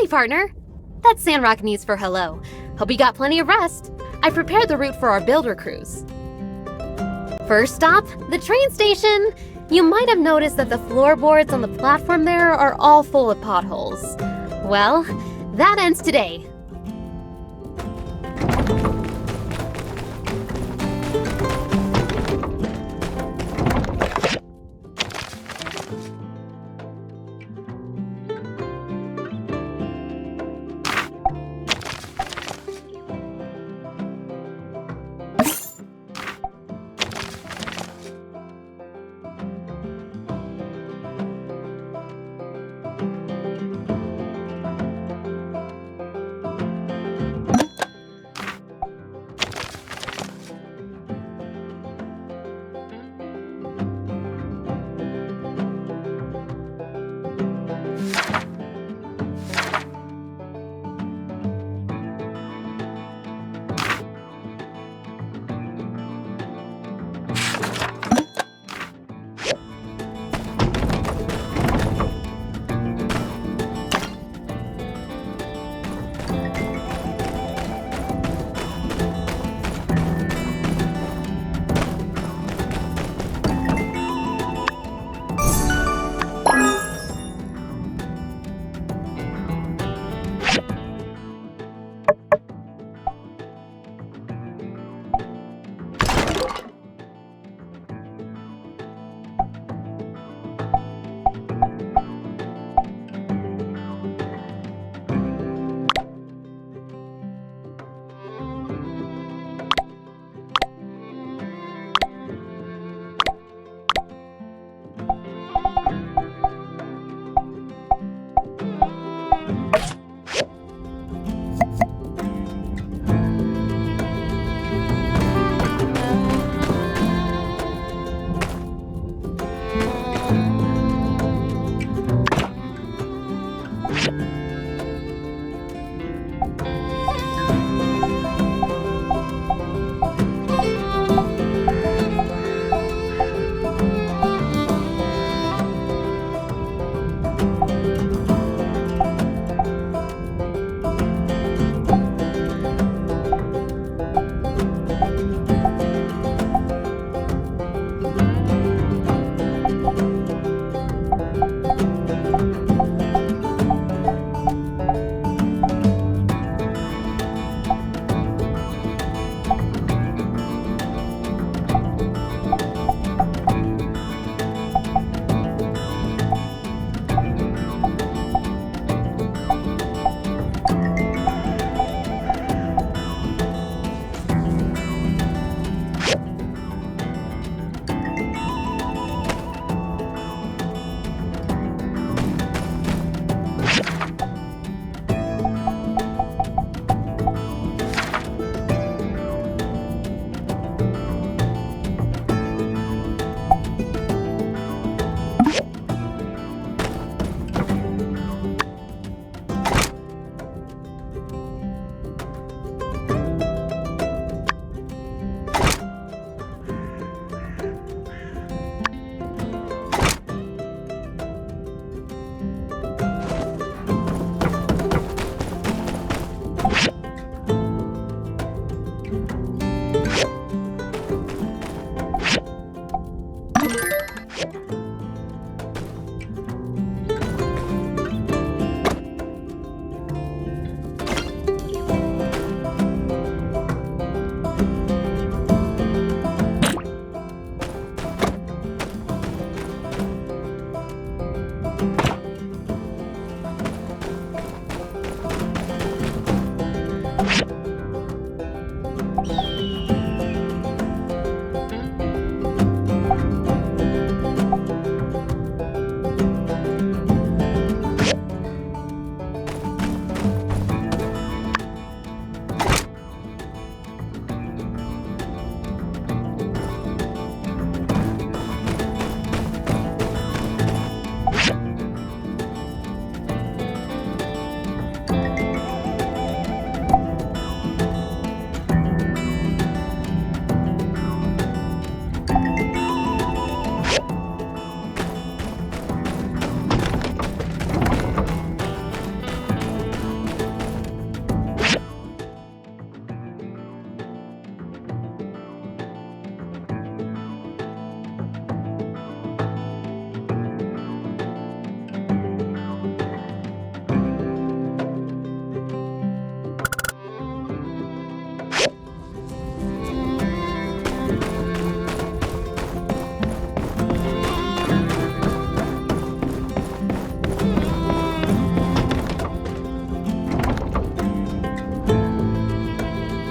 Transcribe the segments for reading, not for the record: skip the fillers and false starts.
Howdy, partner. That's Sandrock news for hello. Hope you got plenty of rest. I prepared the route for our builder cruise. First stop, the train station. You might have noticed that the floorboards on the platform there are all full of potholes. Well, that ends today.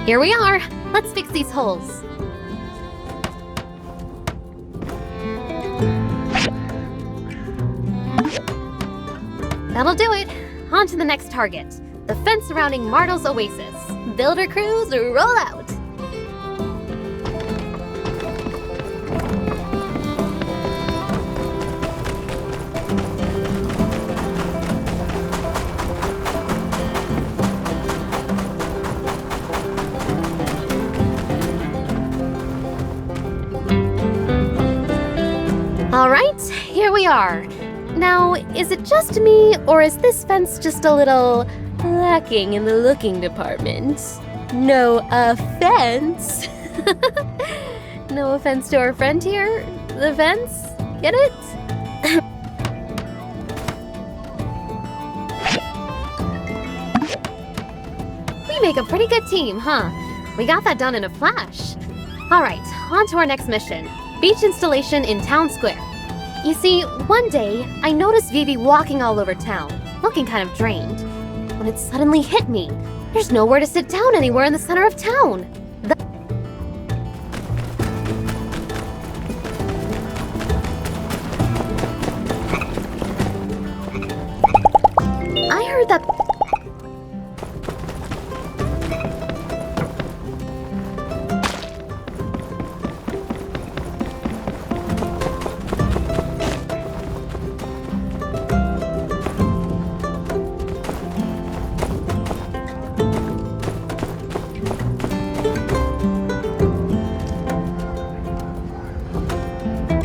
Here we are. Let's fix these holes. That'll do it. On to the next target. The fence surrounding Martel's Oasis. Builder crews, roll out! Alright, here we are. Now, is it just me, or is this fence just a little lacking in the looking department? No offense. No offense to our friend here. The fence? Get it? We make a pretty good team, huh? We got that done in a flash. Alright, on to our next mission. Beach installation in Town Square. You see, one day, I noticed Vivi walking all over town, looking kind of drained. When it suddenly hit me, there's nowhere to sit down anywhere in the center of town. I heard that...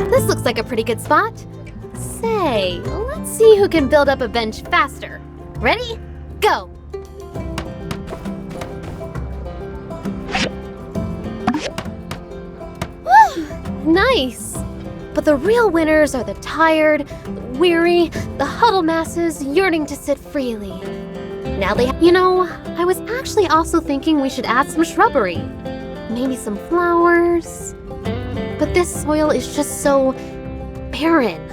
This looks like a pretty good spot. Say, let's see who can build up a bench faster. Ready? Go! Whew, nice! But the real winners are the tired, the weary, the huddled masses yearning to sit freely. Now you know, I was actually also thinking we should add some shrubbery. Maybe some flowers. But this soil is just so barren.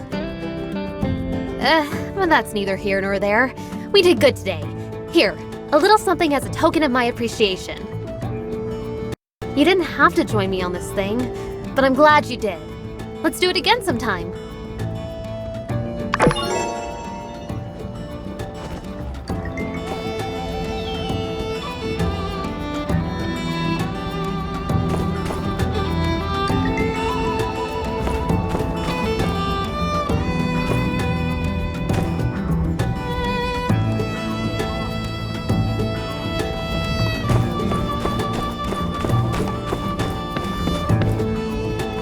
But that's neither here nor there. We did good today. Here, a little something as a token of my appreciation. You didn't have to join me on this thing, but I'm glad you did. Let's do it again sometime.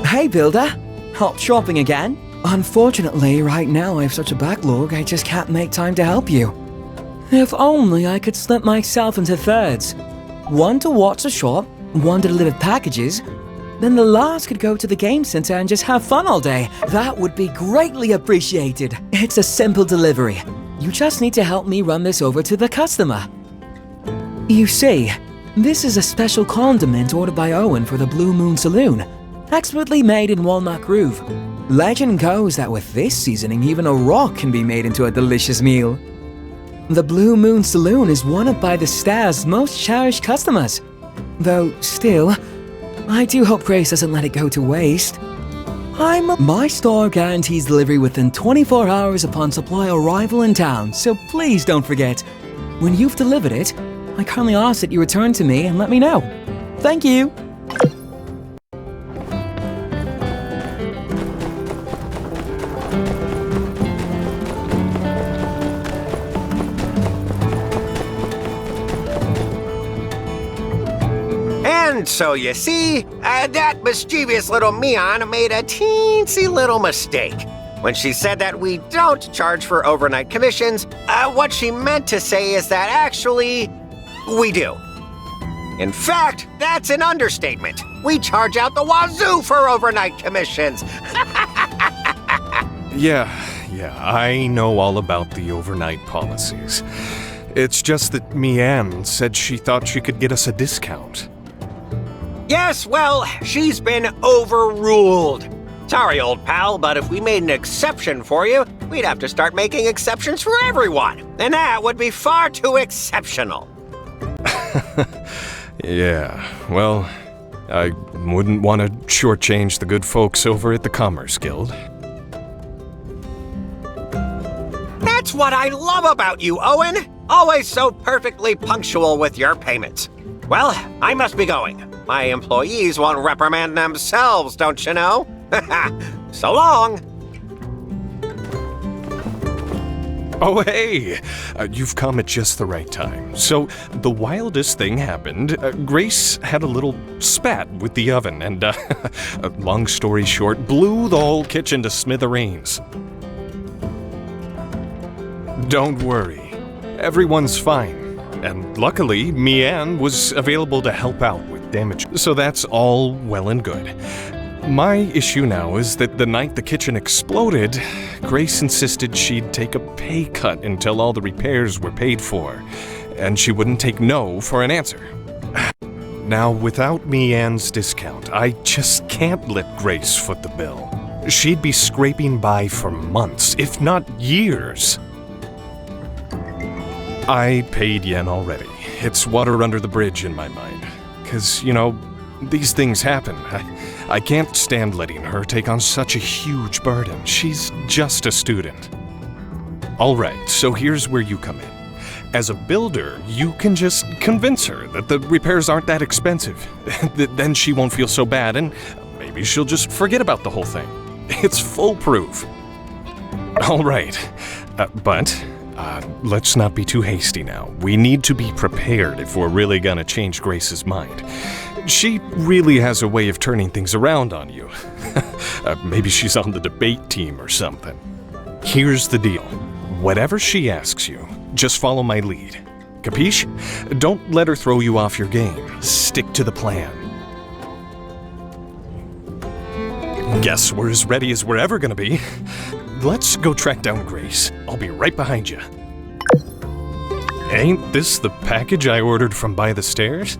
Hey, Builder! Hot shopping again? Unfortunately, right now I have such a backlog I just can't make time to help you. If only I could split myself into thirds. One to watch the shop, one to deliver packages, then the last could go to the game center and just have fun all day. That would be greatly appreciated. It's a simple delivery. You just need to help me run this over to the customer. You see, this is a special condiment ordered by Owen for the Blue Moon Saloon. Expertly made in Walnut Grove. Legend goes that with this seasoning, even a rock can be made into a delicious meal. The Blue Moon Saloon is wanted by the Star's most cherished customers. Though, still, I do hope Grace doesn't let it go to waste. My store guarantees delivery within 24 hours upon supply arrival in town, so please don't forget. When you've delivered it, I kindly ask that you return to me and let me know. Thank you! And so you see, that mischievous little Mian made a teensy little mistake. When she said that we don't charge for overnight commissions, what she meant to say is that actually, we do. In fact, that's an understatement. We charge out the wazoo for overnight commissions. Yeah, I know all about the overnight policies. It's just that Mian said she thought she could get us a discount. Yes, well, she's been overruled. Sorry, old pal, but if we made an exception for you, we'd have to start making exceptions for everyone. And that would be far too exceptional. Yeah, well, I wouldn't want to shortchange the good folks over at the Commerce Guild. That's what I love about you, Owen! Always so perfectly punctual with your payments. Well, I must be going. My employees won't reprimand themselves, don't you know? So long! Oh, hey! You've come at just the right time. So, the wildest thing happened. Grace had a little spat with the oven and, long story short, blew the whole kitchen to smithereens. Don't worry. Everyone's fine. And luckily, Mian was available to help out with damage. So that's all well and good. My issue now is that the night the kitchen exploded, Grace insisted she'd take a pay cut until all the repairs were paid for, and she wouldn't take no for an answer. Now, without Mian's discount, I just can't let Grace foot the bill. She'd be scraping by for months, if not years. I paid Yen already. It's water under the bridge in my mind. 'Cause, you know, these things happen. I can't stand letting her take on such a huge burden. She's just a student. Alright, so here's where you come in. As a builder, you can just convince her that the repairs aren't that expensive. Then she won't feel so bad, and maybe she'll just forget about the whole thing. It's foolproof. Alright, but let's not be too hasty now. We need to be prepared if we're really gonna change Grace's mind. She really has a way of turning things around on you. Maybe she's on the debate team or something. Here's the deal. Whatever she asks you, just follow my lead. Capiche? Don't let her throw you off your game. Stick to the plan. Guess we're as ready as we're ever gonna be. Let's go track down Grace. I'll be right behind you. Ain't this the package I ordered from by the stairs?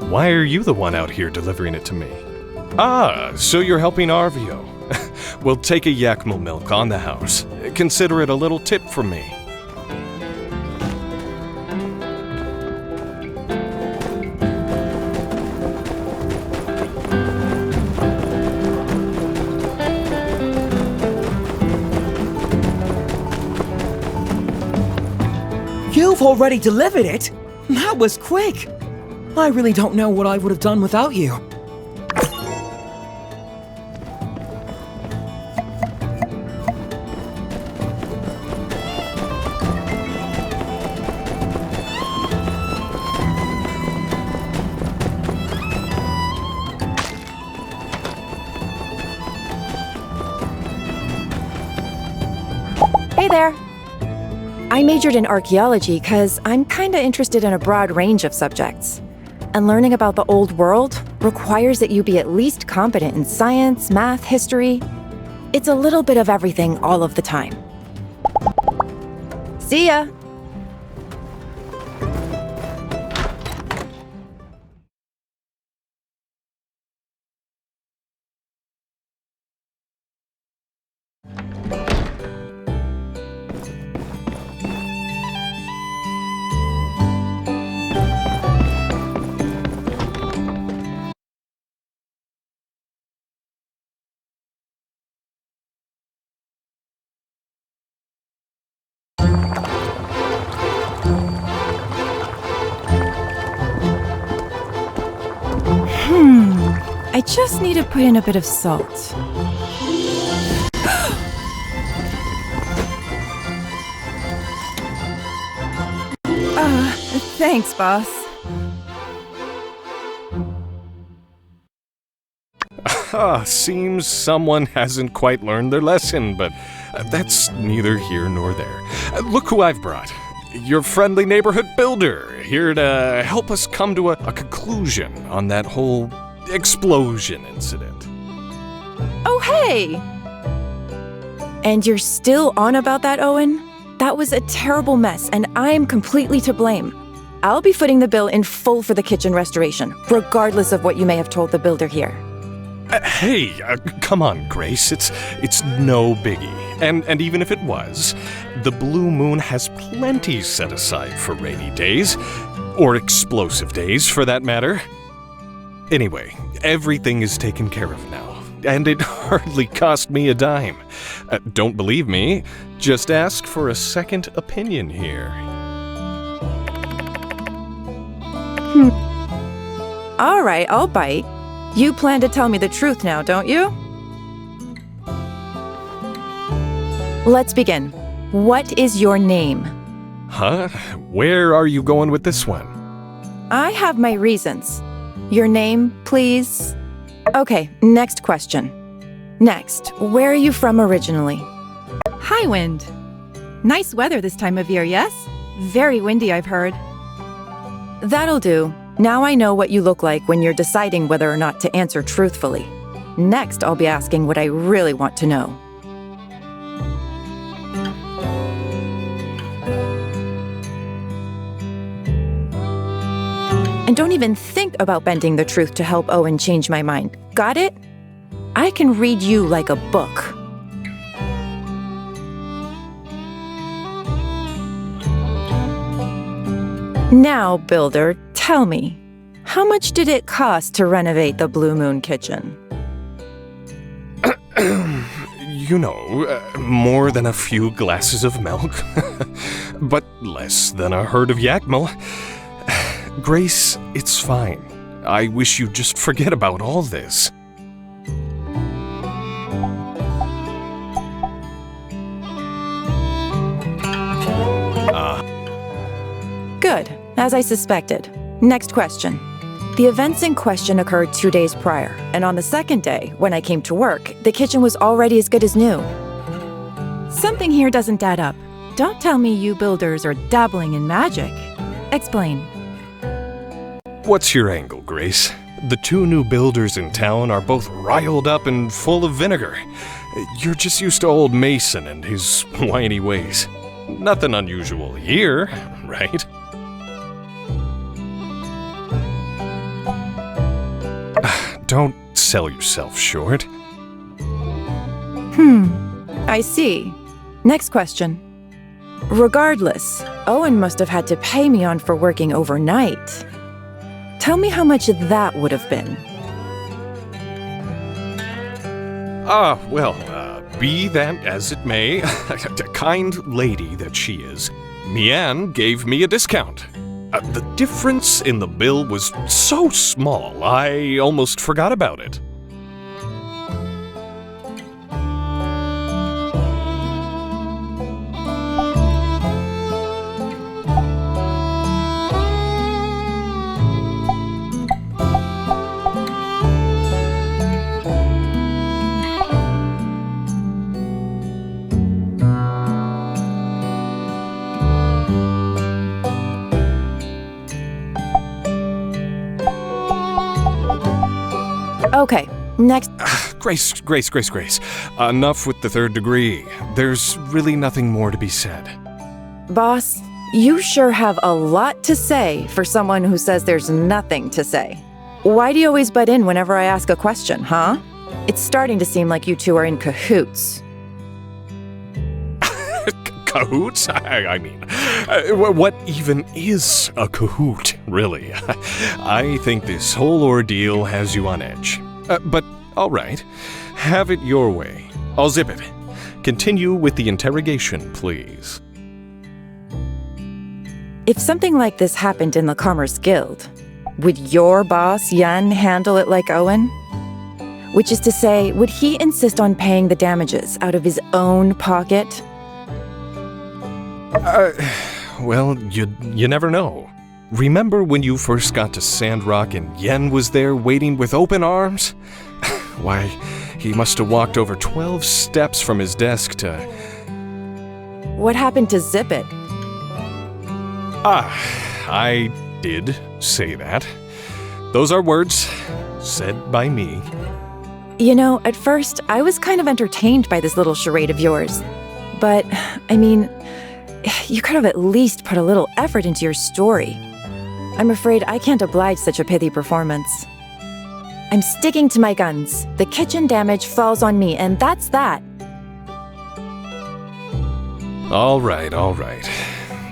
Why are you the one out here delivering it to me? Ah, so you're helping Arvio. We'll take a Yakmel milk on the house. Consider it a little tip from me. You've already delivered it? That was quick! I really don't know what I would have done without you. Hey there! I majored in archaeology because I'm kinda interested in a broad range of subjects. And learning about the old world requires that you be at least competent in science, math, history. It's a little bit of everything all of the time. See ya! I just need to put in a bit of salt. Thanks, boss. Seems someone hasn't quite learned their lesson, but that's neither here nor there. Look who I've brought. Your friendly neighborhood builder, here to help us come to a conclusion on that whole explosion incident. Oh, hey! And you're still on about that, Owen? That was a terrible mess, and I'm completely to blame. I'll be footing the bill in full for the kitchen restoration, regardless of what you may have told the builder here. Hey, come on, Grace. It's no biggie. And even if it was, the Blue Moon has plenty set aside for rainy days. Or explosive days, for that matter. Anyway, everything is taken care of now, and it hardly cost me a dime. Don't believe me? Just ask for a second opinion here. All right, I'll bite. You plan to tell me the truth now, don't you? Let's begin. What is your name? Huh? Where are you going with this one? I have my reasons. Your name, please? Okay, next question. Next, where are you from originally? Hi, Wind. Nice weather this time of year, yes? Very windy, I've heard. That'll do. Now I know what you look like when you're deciding whether or not to answer truthfully. Next, I'll be asking what I really want to know. And don't even think about bending the truth to help Owen change my mind. Got it? I can read you like a book. Now, Builder, tell me, how much did it cost to renovate the Blue Moon kitchen? You know, more than a few glasses of milk. But less than a herd of yakmel. Grace, it's fine. I wish you'd just forget about all this. Good, as I suspected. Next question. The events in question occurred 2 days prior, and on the second day, when I came to work, the kitchen was already as good as new. Something here doesn't add up. Don't tell me you builders are dabbling in magic. Explain. What's your angle, Grace? The two new builders in town are both riled up and full of vinegar. You're just used to old Mason and his whiny ways. Nothing unusual here, right? Don't sell yourself short. I see. Next question. Regardless, Owen must have had to pay me on for working overnight. Tell me how much that would have been. Be that as it may, a kind lady that she is, Mian gave me a discount. The difference in the bill was so small, I almost forgot about it. Okay, next. Grace. Enough with the third degree. There's really nothing more to be said. Boss, you sure have a lot to say for someone who says there's nothing to say. Why do you always butt in whenever I ask a question, huh? It's starting to seem like you two are in cahoots. Cahoots? I mean, what even is a cahoot, really? I think this whole ordeal has you on edge. But, all right. Have it your way. I'll zip it. Continue with the interrogation, please. If something like this happened in the Commerce Guild, would your boss, Yan, handle it like Owen? Which is to say, would he insist on paying the damages out of his own pocket? Well, you never know. Remember when you first got to Sandrock and Yen was there waiting with open arms? Why, he must have walked over 12 steps from his desk to... What happened to Zip It? I did say that. Those are words said by me. You know, at first, I was kind of entertained by this little charade of yours. But, I mean, you could have at least put a little effort into your story. I'm afraid I can't oblige such a pithy performance. I'm sticking to my guns. The kitchen damage falls on me, and that's that. All right.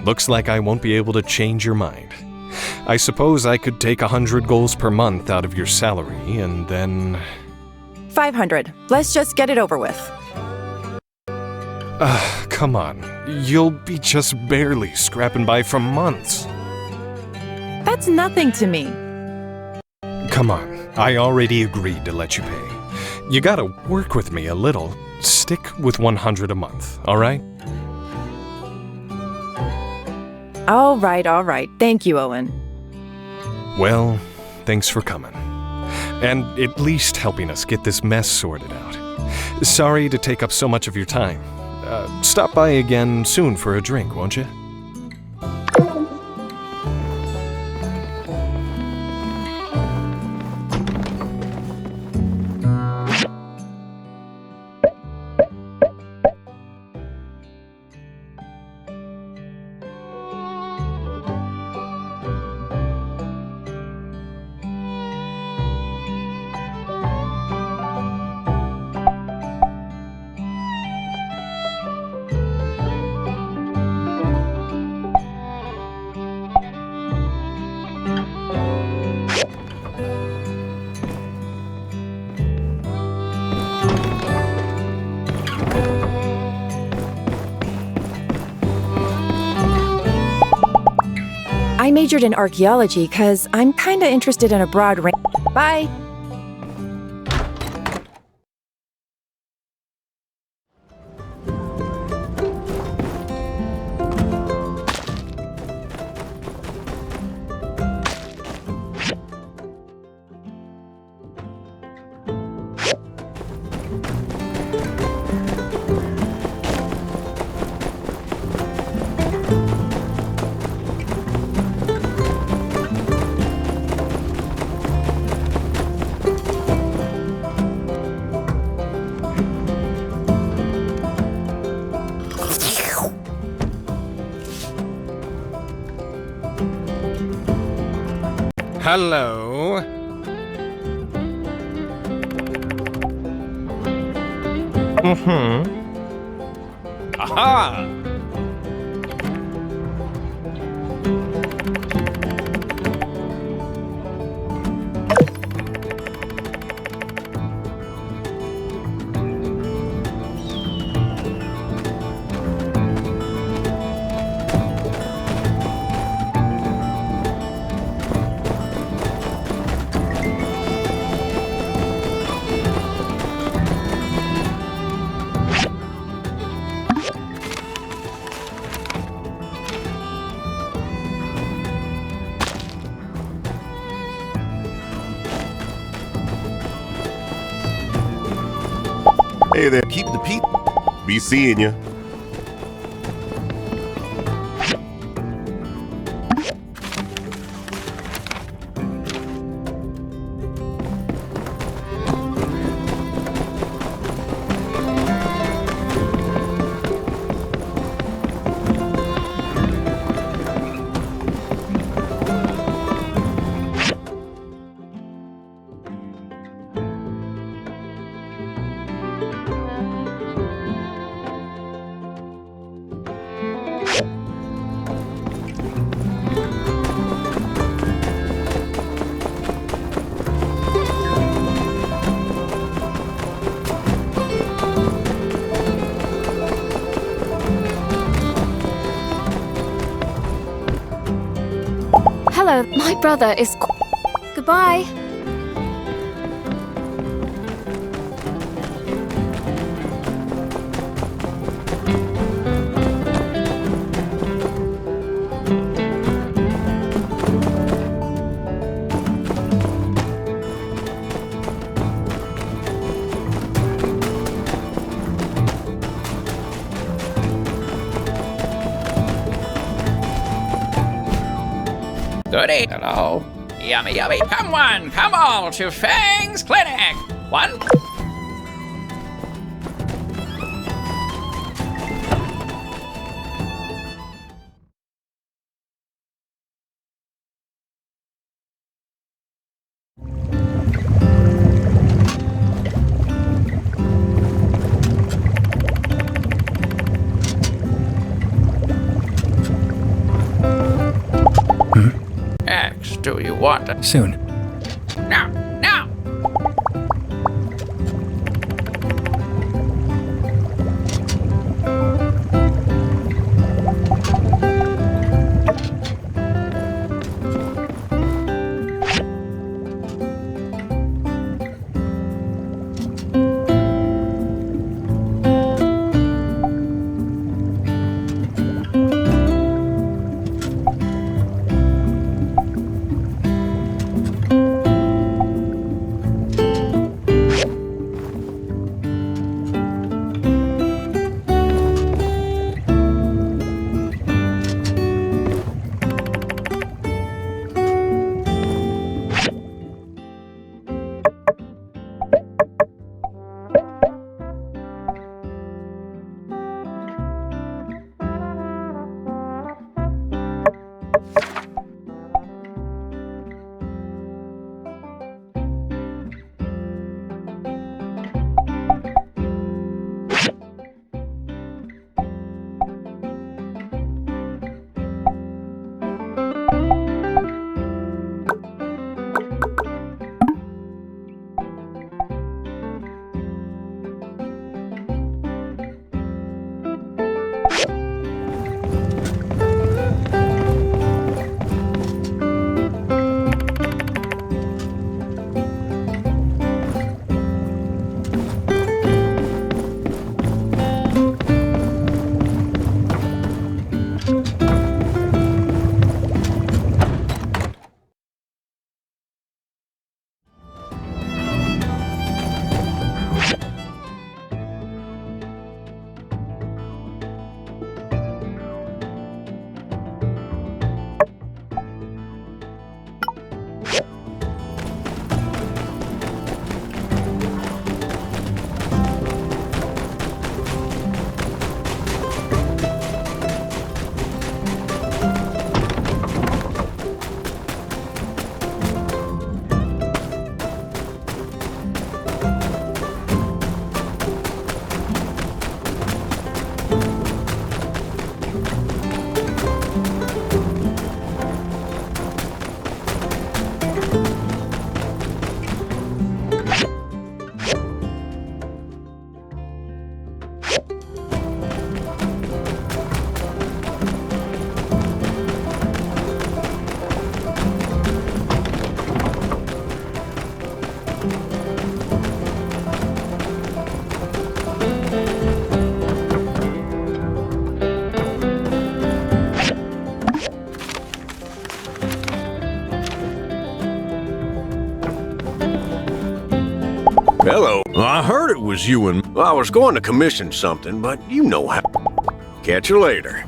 Looks like I won't be able to change your mind. I suppose I could take 100 goals per month out of your salary and then... 500. Let's just get it over with. Come on. You'll be just barely scrapping by for months. That's nothing to me. Come on. I already agreed to let you pay. You gotta work with me a little. Stick with 100 a month, alright? All right. Thank you, Owen. Well, thanks for coming. And at least helping us get this mess sorted out. Sorry to take up so much of your time. Stop by again soon for a drink, won't you? I majored in archaeology because I'm kinda interested in a broad range. Bye! Hello. Aha! Hey there, keep the peace. Be seeing you. Hello, my brother is. Goodbye. Good evening. Hello. Yummy, yummy. Come all to Fang's Clinic. One. What? Soon. Now! Now! Hello. I heard it was you and... I was going to commission something, but you know how. Catch you later.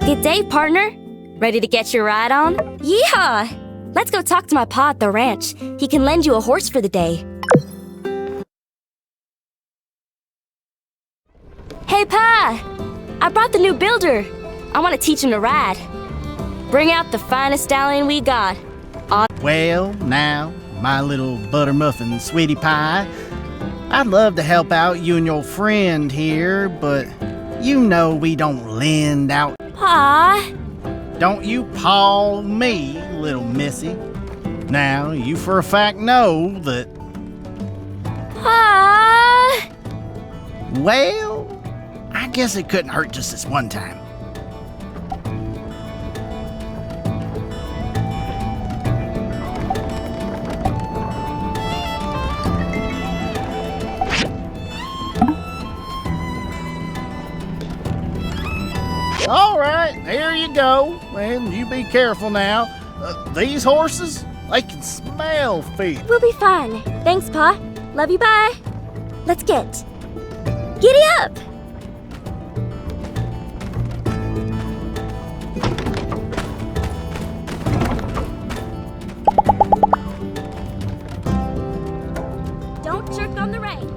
Good day, partner. Ready to get your ride on? Yeehaw! Let's go talk to my pa at the ranch. He can lend you a horse for the day. Hey, Pa! I brought the new builder. I want to teach him to ride. Bring out the finest stallion we got. Well, now, my little butter muffin sweetie pie, I'd love to help out you and your friend here, but you know we don't lend out. Pa! Don't you paw me, little missy. Now, you for a fact know that... Pa! Well, I guess it couldn't hurt just this one time. All right, here you go. And you be careful now. These horses, they can smell feet. We'll be fine. Thanks, Pa. Love you, bye. Let's get. Giddy up! Don't jerk on the reins.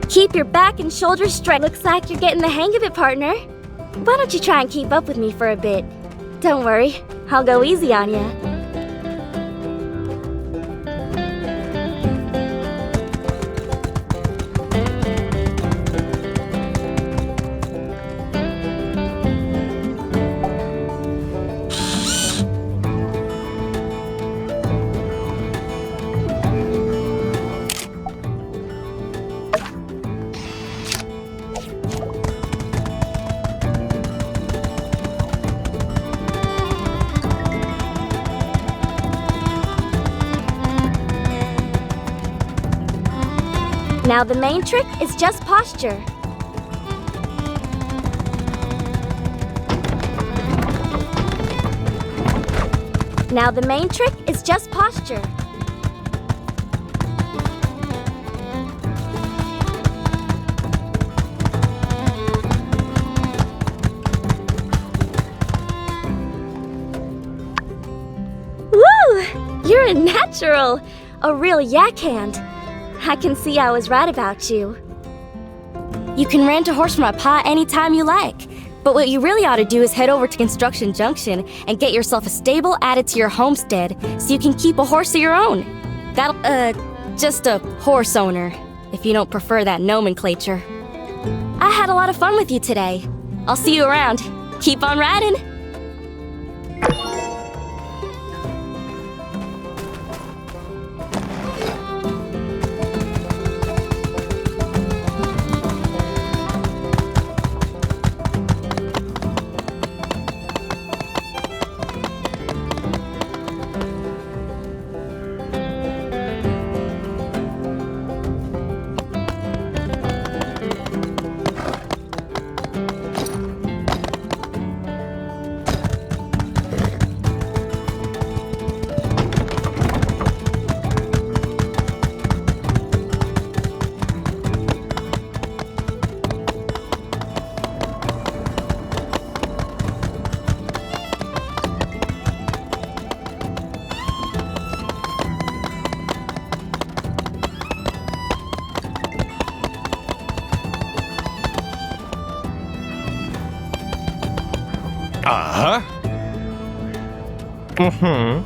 Keep your back and shoulders straight. Looks like you're getting the hang of it, partner. Why don't you try and keep up with me for a bit? Don't worry, I'll go easy on ya. Now the main trick is just posture. Now the main trick is just posture. Woo! You're a natural! A real yak hand. I can see I was right about you. You can rent a horse from my pa anytime you like. But what you really ought to do is head over to Construction Junction and get yourself a stable added to your homestead so you can keep a horse of your own. Just a horse owner, if you don't prefer that nomenclature. I had a lot of fun with you today. I'll see you around. Keep on riding! Uh-huh. Mm-hmm.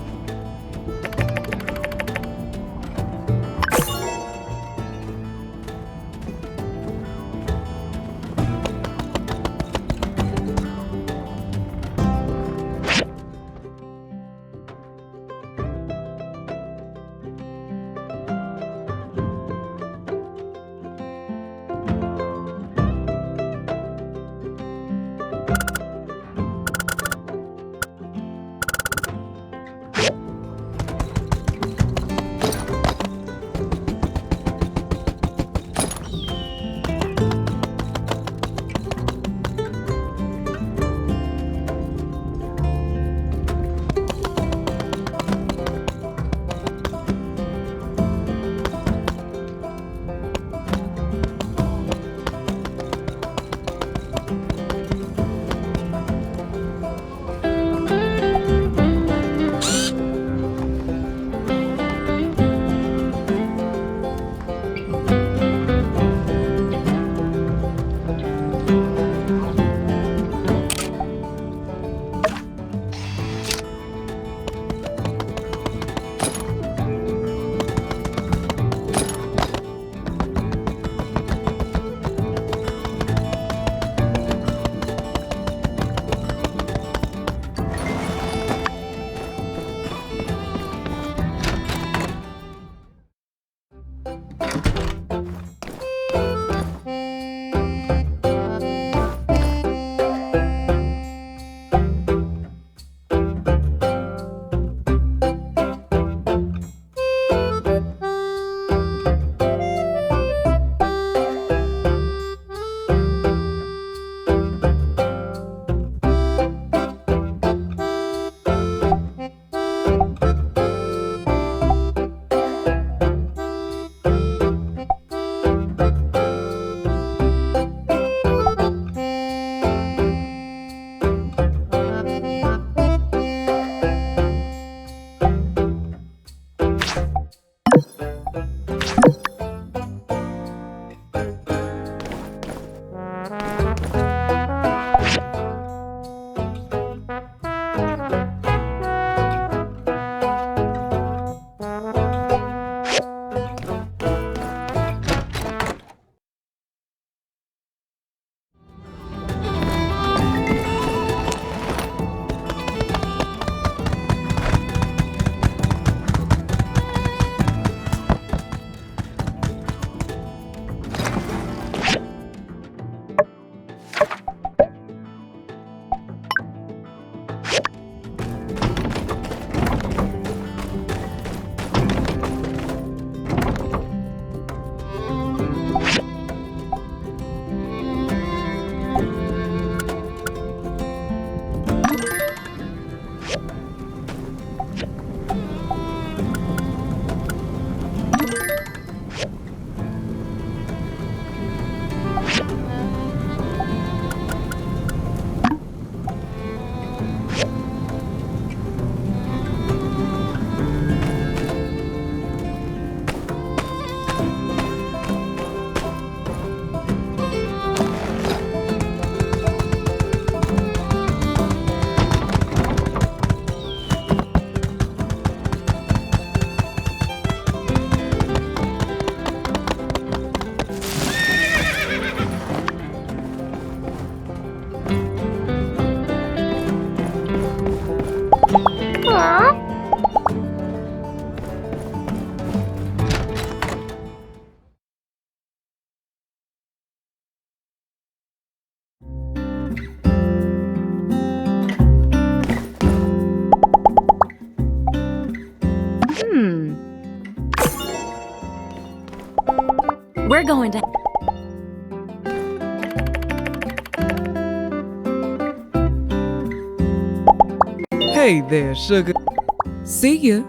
We're going to... Hey there, sugar. See ya.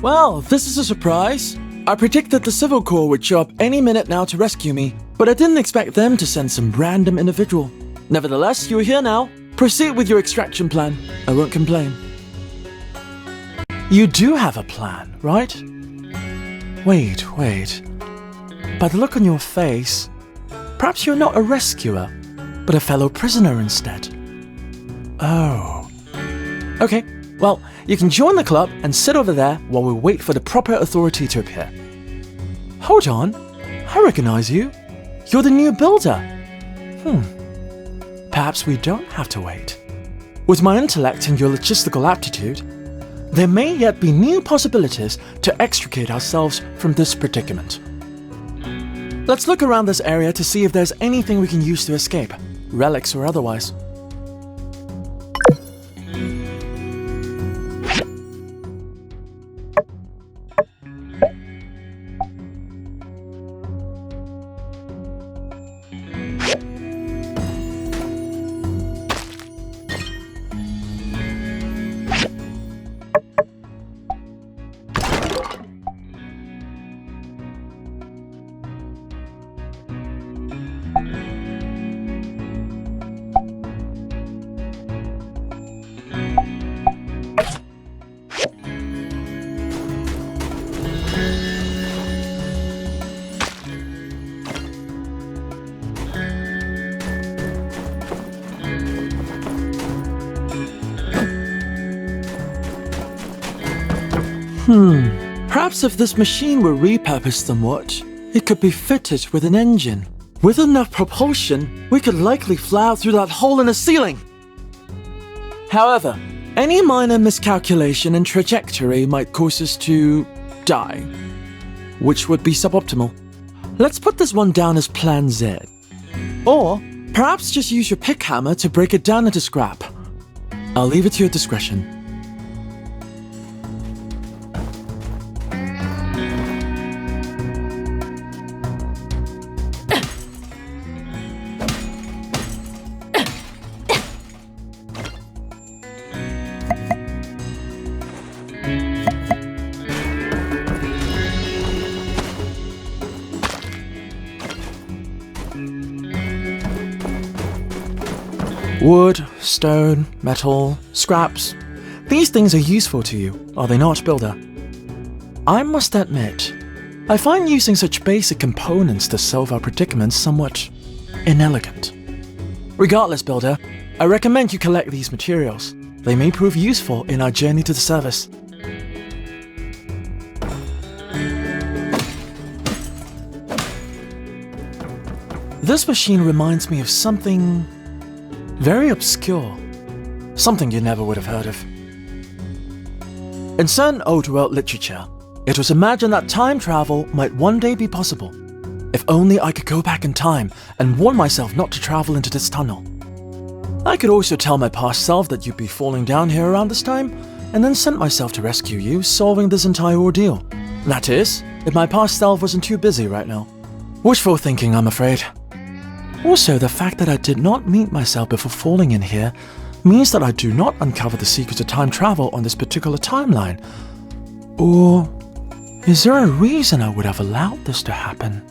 Well, this is a surprise. I predicted the Civil Corps would show up any minute now to rescue me, but I didn't expect them to send some random individual. Nevertheless, you're here now. Proceed with your extraction plan. I won't complain. You do have a plan, right? Wait. By the look on your face, perhaps you're not a rescuer, but a fellow prisoner instead. Oh. Okay, well, you can join the club and sit over there while we wait for the proper authority to appear. Hold on, I recognize you. You're the new builder. Perhaps we don't have to wait. With my intellect and your logistical aptitude, there may yet be new possibilities to extricate ourselves from this predicament. Let's look around this area to see if there's anything we can use to escape, relics or otherwise. Perhaps if this machine were repurposed somewhat, it could be fitted with an engine. With enough propulsion, we could likely fly out through that hole in the ceiling. However, any minor miscalculation in trajectory might cause us to die, which would be suboptimal. Let's put this one down as Plan Z. Or perhaps just use your pick hammer to break it down into scrap. I'll leave it to your discretion. Wood, stone, metal, scraps. These things are useful to you, are they not, Builder? I must admit, I find using such basic components to solve our predicaments somewhat inelegant. Regardless, Builder, I recommend you collect these materials. They may prove useful in our journey to the surface. This machine reminds me of something very obscure. Something you never would have heard of. In certain old world literature, it was imagined that time travel might one day be possible. If only I could go back in time and warn myself not to travel into this tunnel. I could also tell my past self that you'd be falling down here around this time, and then sent myself to rescue you, solving this entire ordeal. That is, if my past self wasn't too busy right now. Wishful thinking, I'm afraid. Also, the fact that I did not meet myself before falling in here means that I do not uncover the secrets of time travel on this particular timeline. Or is there a reason I would have allowed this to happen?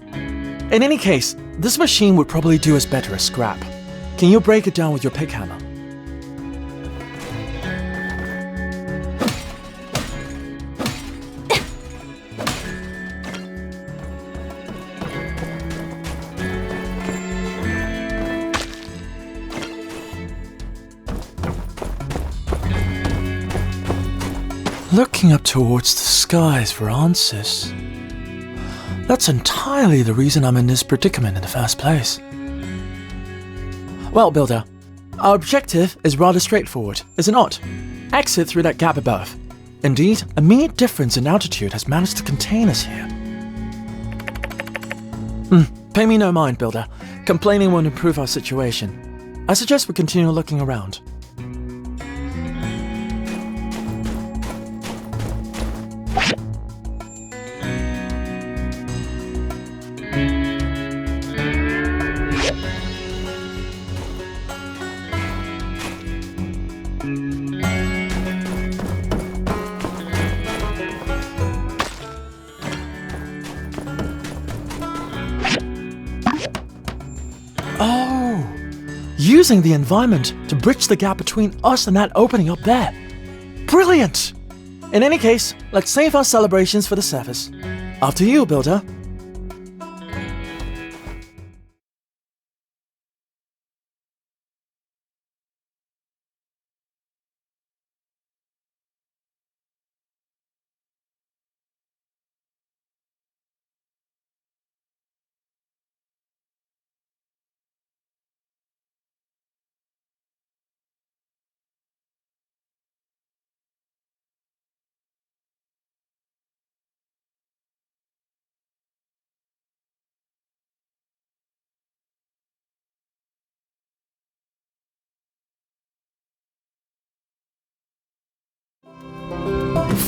In any case, this machine would probably do us better as scrap. Can you break it down with your pick hammer? Looking up towards the skies for answers. That's entirely the reason I'm in this predicament in the first place. Well, Builder, our objective is rather straightforward, is it not? Exit through that gap above. Indeed, a mere difference in altitude has managed to contain us here. Pay me no mind, Builder. Complaining won't improve our situation. I suggest we continue looking around. Using the environment to bridge the gap between us and that opening up there. Brilliant! In any case, let's save our celebrations for the surface. After you, Builder.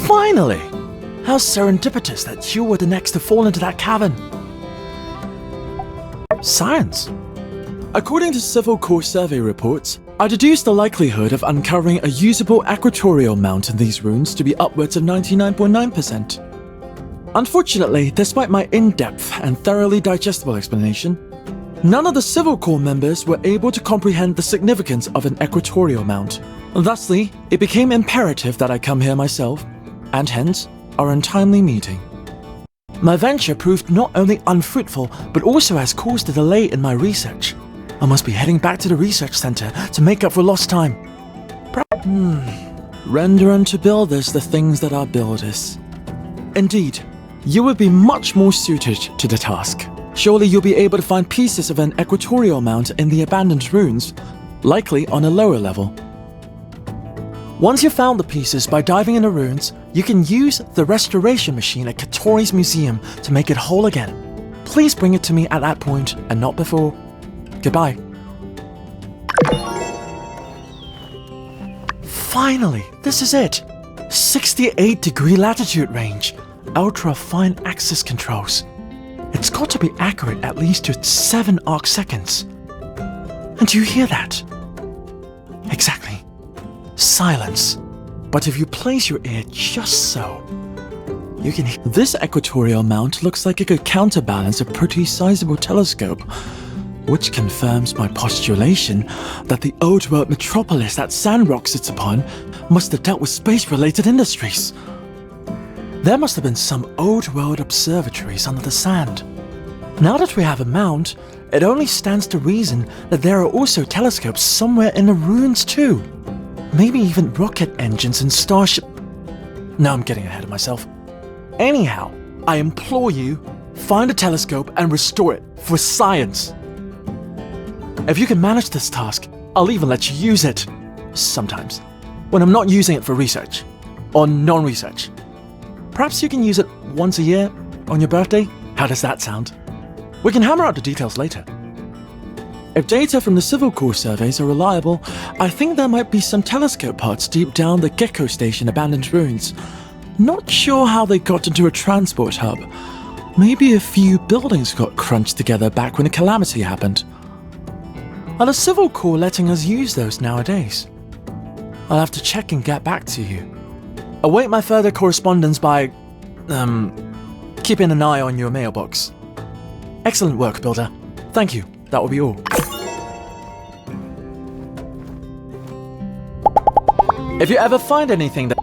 Finally! How serendipitous that you were the next to fall into that cavern. Science. According to Civil Corps survey reports, I deduced the likelihood of uncovering a usable equatorial mount in these ruins to be upwards of 99.9%. Unfortunately, despite my in-depth and thoroughly digestible explanation, none of the Civil Corps members were able to comprehend the significance of an equatorial mount. Thusly, it became imperative that I come here myself, and hence, our untimely meeting. My venture proved not only unfruitful, but also has caused a delay in my research. I must be heading back to the research center to make up for lost time. Render unto builders the things that are builders. Indeed, you would be much more suited to the task. Surely you'll be able to find pieces of an equatorial mount in the abandoned ruins, likely on a lower level. Once you've found the pieces by diving in the ruins, you can use the restoration machine at Katori's museum to make it whole again. Please bring it to me at that point and not before. Goodbye. Finally, this is it. 68-degree latitude range. Ultra-fine axis controls. It's got to be accurate at least to 7 arc seconds. And do you hear that? Exactly. Silence. But if you place your ear just so, you can hear. This equatorial mount looks like it could counterbalance a pretty sizable telescope, which confirms my postulation that the old world metropolis that Sandrock sits upon must have dealt with space-related industries. There must have been some old world observatories under the sand. Now that we have a mount, it only stands to reason that there are also telescopes somewhere in the ruins too. Maybe even rocket engines and starship. Now I'm getting ahead of myself. Anyhow, I implore you, find a telescope and restore it for science. If you can manage this task, I'll even let you use it. Sometimes. When I'm not using it for research. Or non-research. Perhaps you can use it once a year, on your birthday? How does that sound? We can hammer out the details later. If data from the Civil Corps surveys are reliable, I think there might be some telescope parts deep down the Gecko Station abandoned ruins. Not sure how they got into a transport hub. Maybe a few buildings got crunched together back when a calamity happened. Are the Civil Corps letting us use those nowadays? I'll have to check and get back to you. Await my further correspondence by, keeping an eye on your mailbox. Excellent work, Builder. Thank you. That will be all. If you ever find anything that